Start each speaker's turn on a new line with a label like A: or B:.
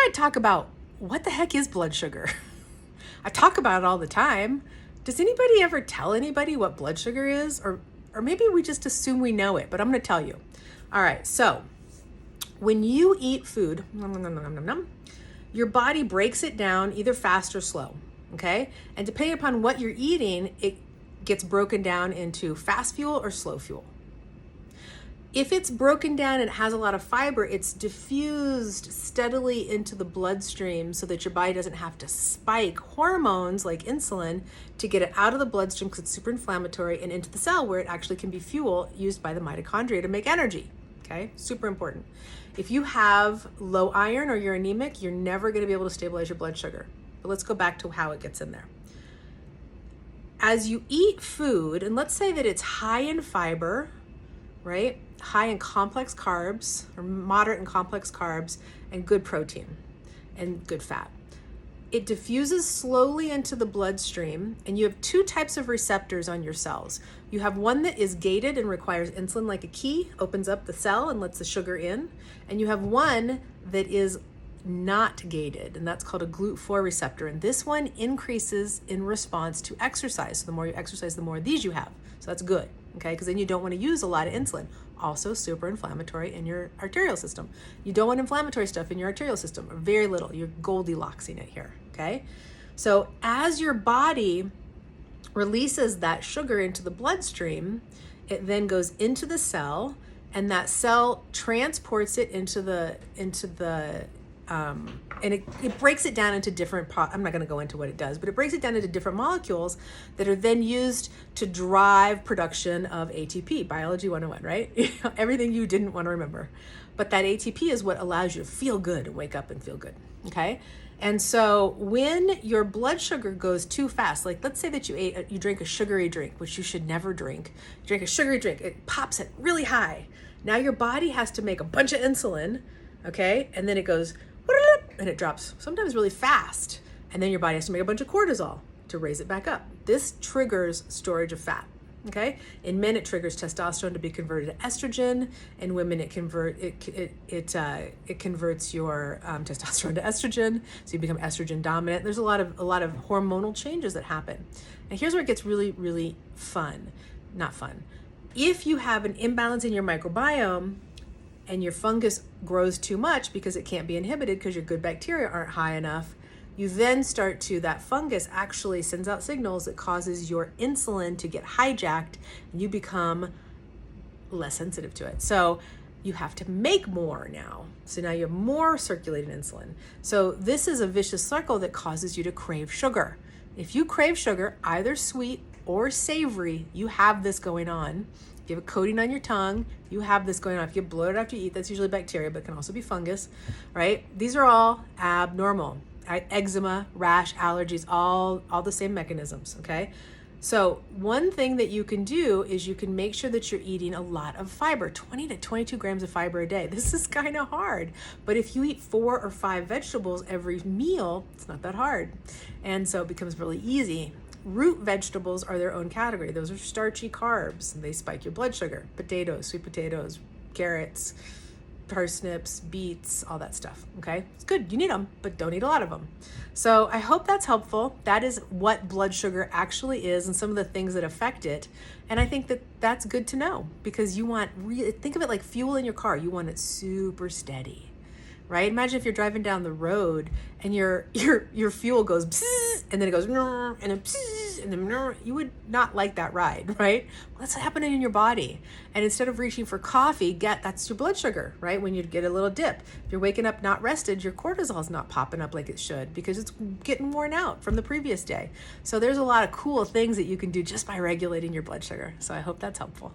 A: I talk about what the heck is blood sugar. I talk about it all the time. Does anybody ever tell anybody what blood sugar is? Or maybe we just assume we know it, but I'm going to tell you. All right, so when you eat food, your body breaks it down either fast or slow, okay? And depending upon what you're eating, it gets broken down into fast fuel or slow fuel. If it's broken down and it has a lot of fiber, it's diffused steadily into the bloodstream so that your body doesn't have to spike hormones like insulin to get it out of the bloodstream because it's super inflammatory and into the cell where it actually can be fuel used by the mitochondria to make energy. Okay, super important. If you have low iron or you're anemic, you're never going to be able to stabilize your blood sugar. But let's go back to how it gets in there. As you eat food, and let's say that it's high in fiber, right? High in complex carbs, or moderate and complex carbs, and good protein and good fat. It diffuses slowly into the bloodstream, and you have two types of receptors on your cells. You have one that is gated and requires insulin like a key, opens up the cell and lets the sugar in. And you have one that is not gated, and that's called a GLUT4 receptor. And this one increases in response to exercise. So the more you exercise, the more of these you have. So that's good, okay? Because then you don't want to use a lot of insulin. Also super inflammatory in your arterial system. You don't want inflammatory stuff in your arterial system, or very little. You're Goldilocksing it here, okay? So as your body releases that sugar into the bloodstream, it then goes into the cell, and that cell transports it into the and it breaks it down into different, I'm not going to go into what it does, but it breaks it down into different molecules that are then used to drive production of ATP, Biology 101, right? Everything you didn't want to remember. But that ATP is what allows you to feel good and wake up and feel good, okay? And so when your blood sugar goes too fast, like let's say that you drink a sugary drink, which you should never drink. You drink a sugary drink, it pops it really high. Now your body has to make a bunch of insulin, okay? And then it goes, and it drops sometimes really fast. And then your body has to make a bunch of cortisol to raise it back up. This triggers storage of fat, okay? In men, it triggers testosterone to be converted to estrogen. In women, it converts your testosterone to estrogen, so you become estrogen dominant. There's a lot of hormonal changes that happen. And here's where it gets really, really fun. Not fun. If you have an imbalance in your microbiome, and your fungus grows too much because it can't be inhibited because your good bacteria aren't high enough, you then that fungus actually sends out signals that causes your insulin to get hijacked, and you become less sensitive to it. So you have to make more now. So now you have more circulating insulin. So this is a vicious circle that causes you to crave sugar. If you crave sugar, either sweet or savory, you have this going on. If you have a coating on your tongue, you have this going on. If you get bloated after you eat, that's usually bacteria, but can also be fungus, right? These are all abnormal. Eczema, rash, allergies, all the same mechanisms, okay? So one thing that you can do is you can make sure that you're eating a lot of fiber, 20 to 22 grams of fiber a day. This is kind of hard, but if you eat 4 or 5 vegetables every meal, it's not that hard. And so it becomes really easy. Root vegetables are their own category. Those are starchy carbs, and they spike your blood sugar. Potatoes, sweet potatoes, carrots, parsnips, beets, all that stuff, okay? It's good, you need them, but don't eat a lot of them. So I hope that's helpful. That is what blood sugar actually is and some of the things that affect it. And I think that that's good to know, because you want think of it like fuel in your car. You want it super steady, right? Imagine if you're driving down the road and your fuel goes bzzz, and then it goes and then bzzz, and then you would not like that ride, right? Well, that's happening in your body. And instead of reaching for coffee, that's your blood sugar, right? When you get a little dip. If you're waking up not rested, your cortisol is not popping up like it should because it's getting worn out from the previous day. So there's a lot of cool things that you can do just by regulating your blood sugar. So I hope that's helpful.